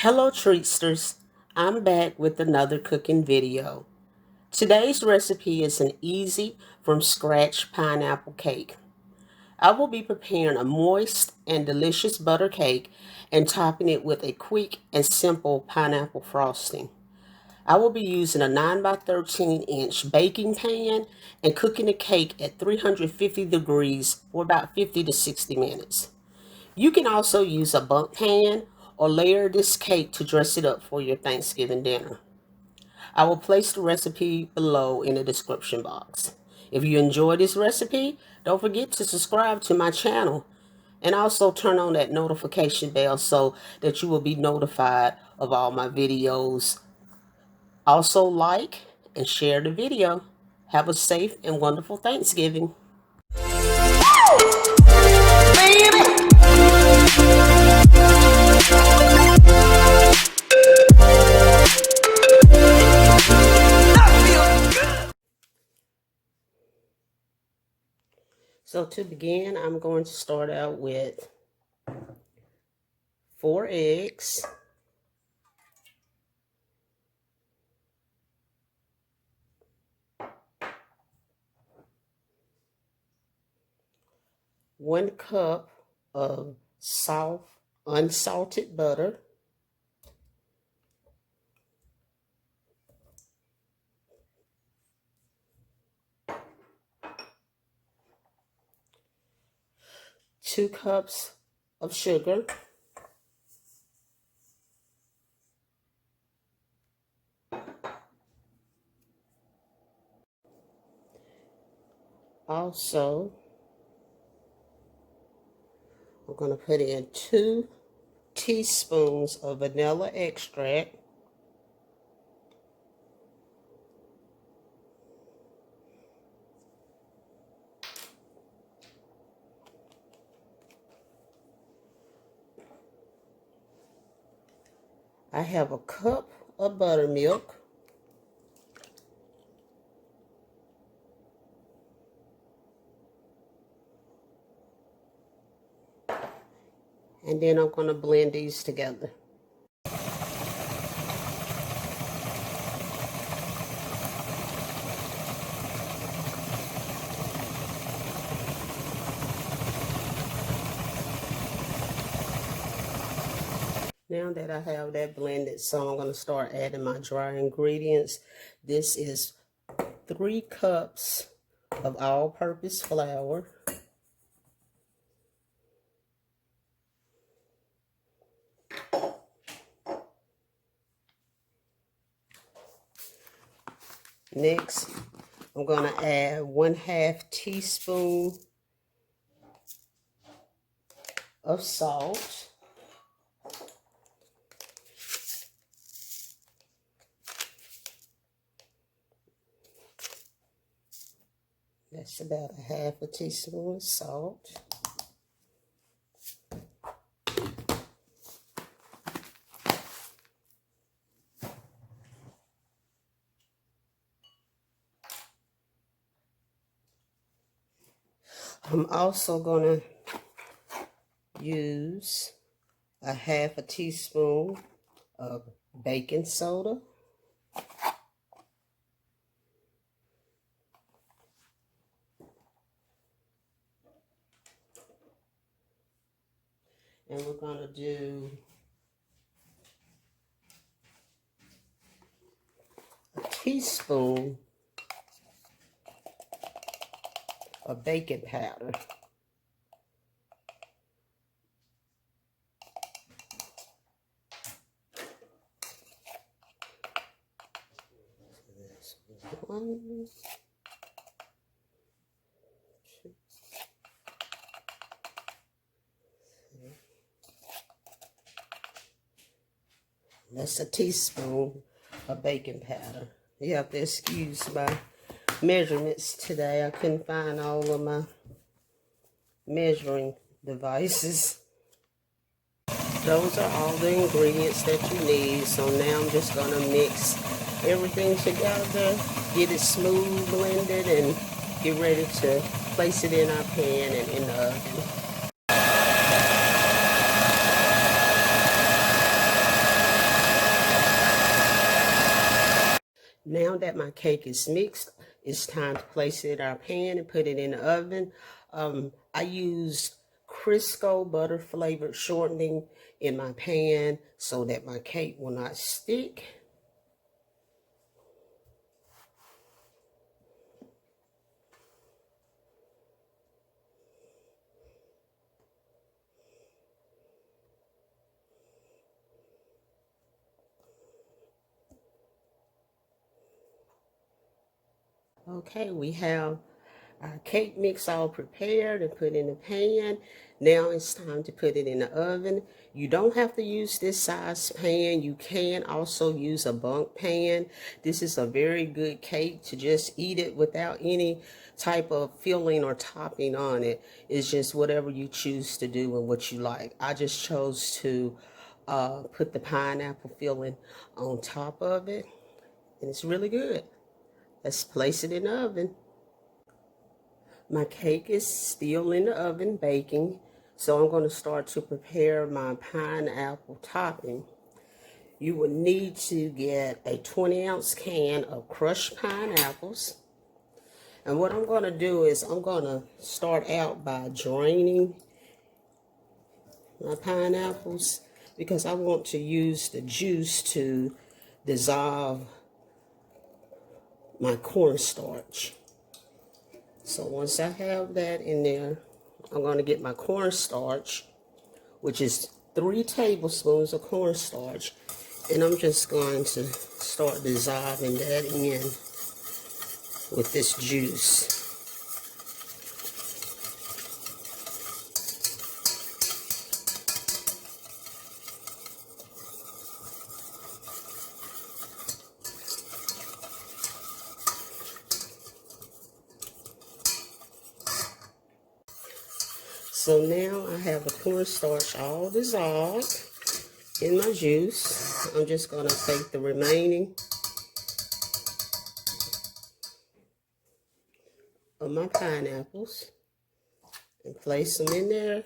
Hello Treatsters, I'm back with another cooking video. Today's recipe is an easy from scratch pineapple cake. I will be preparing a moist and delicious butter cake and topping it with a quick and simple pineapple frosting. I will be using a 9 by 13 inch baking pan and cooking the cake at 350 degrees for about 50 to 60 minutes. You can also use a bundt pan or layer this cake to dress it up for your Thanksgiving dinner. I will place the recipe below in the description box. If you enjoy this recipe, don't forget to subscribe to my channel and also turn on that notification bell so that you will be notified of all my videos. Also like and share the video. Have a safe and wonderful Thanksgiving. So to begin, I'm going to start out with 4 eggs, 1 cup of soft unsalted butter, 2 cups of sugar, also I'm going to put in 2 teaspoons of vanilla extract, I have a cup of buttermilk, and then I'm going to blend these together. Now that I have that blended, so I'm going to start adding my dry ingredients. This is 3 cups of all-purpose flour, 'Next, I'm going to add 1/2 teaspoon of salt. That's about 1/2 teaspoon of salt. I'm also going to use 1/2 teaspoon of baking soda. And we're going to do a teaspoon of baking powder. One, 2, 3. That's a teaspoon of baking powder. You have to excuse my measurements today. I couldn't find all of my measuring devices. Those are all the ingredients that you need. So now I'm just going to mix everything together, get it smooth blended, and get ready to place it in our pan and in the oven. Now that my cake is mixed, it's time to place it in our pan and put it in the oven. I used Crisco butter flavored shortening in my pan so that my cake will not stick. Okay, we have our cake mix all prepared and put in the pan. Now it's time to put it in the oven. You don't have to use this size pan. You can also use a bunk pan. This is a very good cake to just eat it without any type of filling or topping on it. It's just whatever you choose to do and what you like. I just chose to put the pineapple filling on top of it, and it's really good. Let's place it in the oven. My cake is still in the oven baking, so I'm going to start to prepare my pineapple topping. You would need to get a 20-ounce can of crushed pineapples. And what I'm going to do is I'm going to start out by draining my pineapples because I want to use the juice to dissolve my cornstarch. So once I have that in there, I'm going to get my cornstarch, which is 3 tablespoons of cornstarch, and I'm just going to start dissolving that in with this juice. So now I have the cornstarch all dissolved in my juice. I'm just going to take the remaining of my pineapples and place them in there,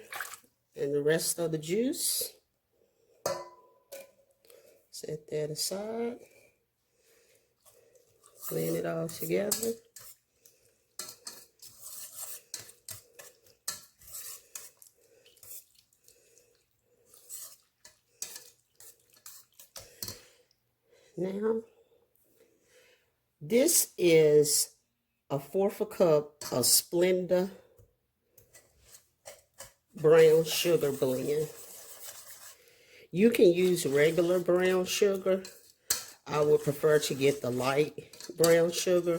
and the rest of the juice, set that aside, blend it all together. Now, this is a 1/4 cup of Splenda brown sugar blend. You can use regular brown sugar. I would prefer to get the light brown sugar.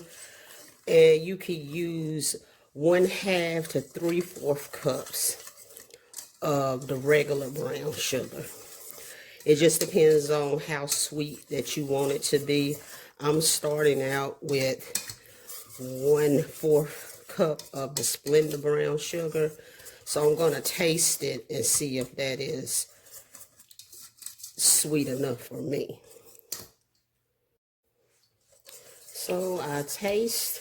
And you can use 1/2 to 3/4 cups of the regular brown sugar. It just depends on how sweet that you want it to be. I'm starting out with 1/4 cup of the Splenda brown sugar. So I'm going to taste it and see if that is sweet enough for me. So I taste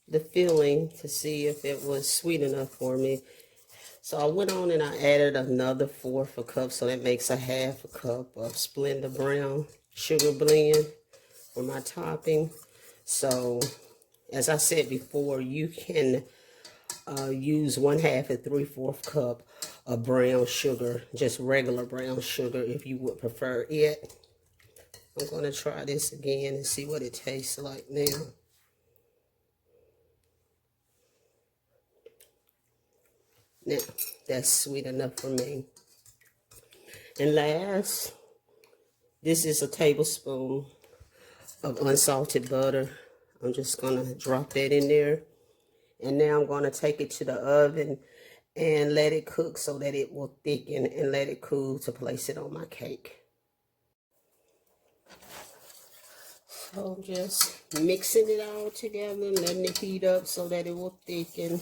the filling to see if it was sweet enough for me. So I went on and I added another 1/4 cup, so that makes a 1/2 cup of Splenda brown sugar blend for my topping. So as I said before, you can use 1/2 to 3/4 cup of brown sugar, just regular brown sugar if you would prefer it. I'm going to try this again and see what it tastes like now. Now, that's sweet enough for me. And last, this is a tablespoon of unsalted butter. I'm just going to drop that in there. And now I'm going to take it to the oven and let it cook so that it will thicken, and let it cool to place it on my cake. So I'm just mixing it all together and letting it heat up so that it will thicken.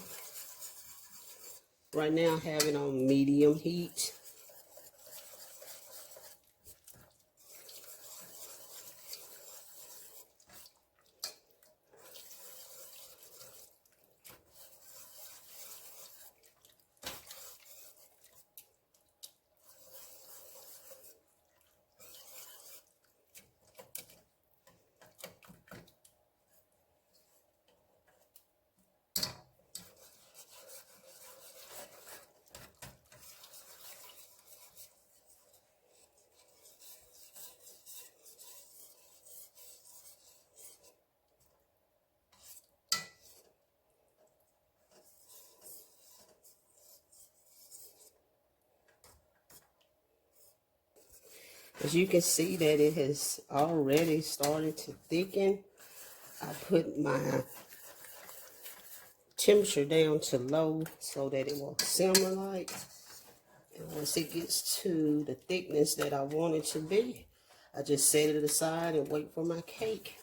Right now I have it on medium heat. As you can see that it has already started to thicken. I put my temperature down to low so that it will simmer like. And once it gets to the thickness that I want it to be, I just set it aside and wait for my cake.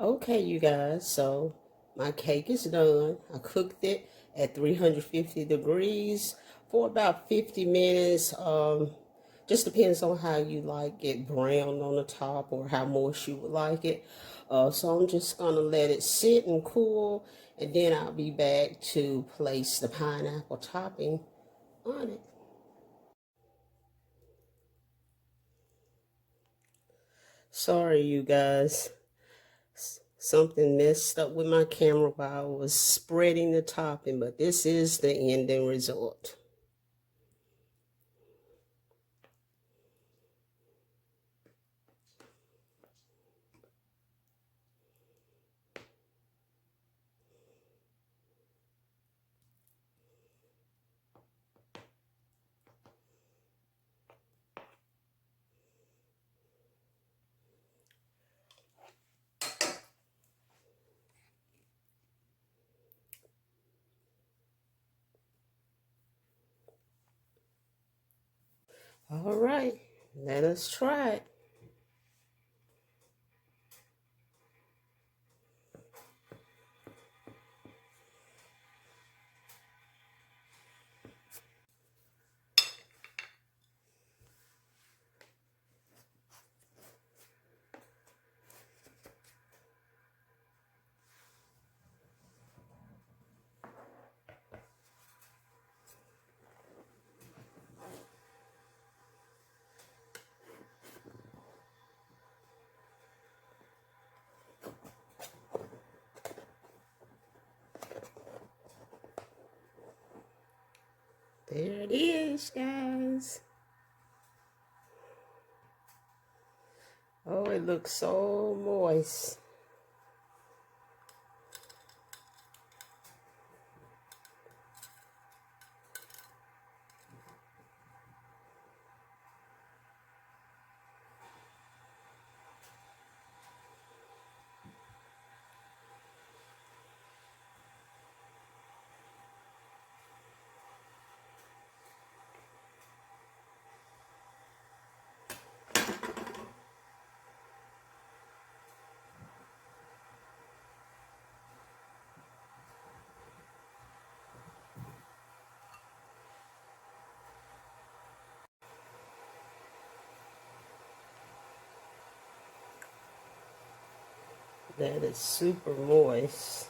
Okay, you guys, so my cake is done. I cooked it at 350 degrees for about 50 minutes. Just depends on how you like it brown on the top or how moist you would like it. So I'm just gonna let it sit and cool, and then I'll be back to place the pineapple topping on it. Sorry, you guys. Something messed up with my camera while I was spreading the topping, but this is the ending result. All right, let us try it. There it is, guys. Oh, it looks so moist. That is super moist.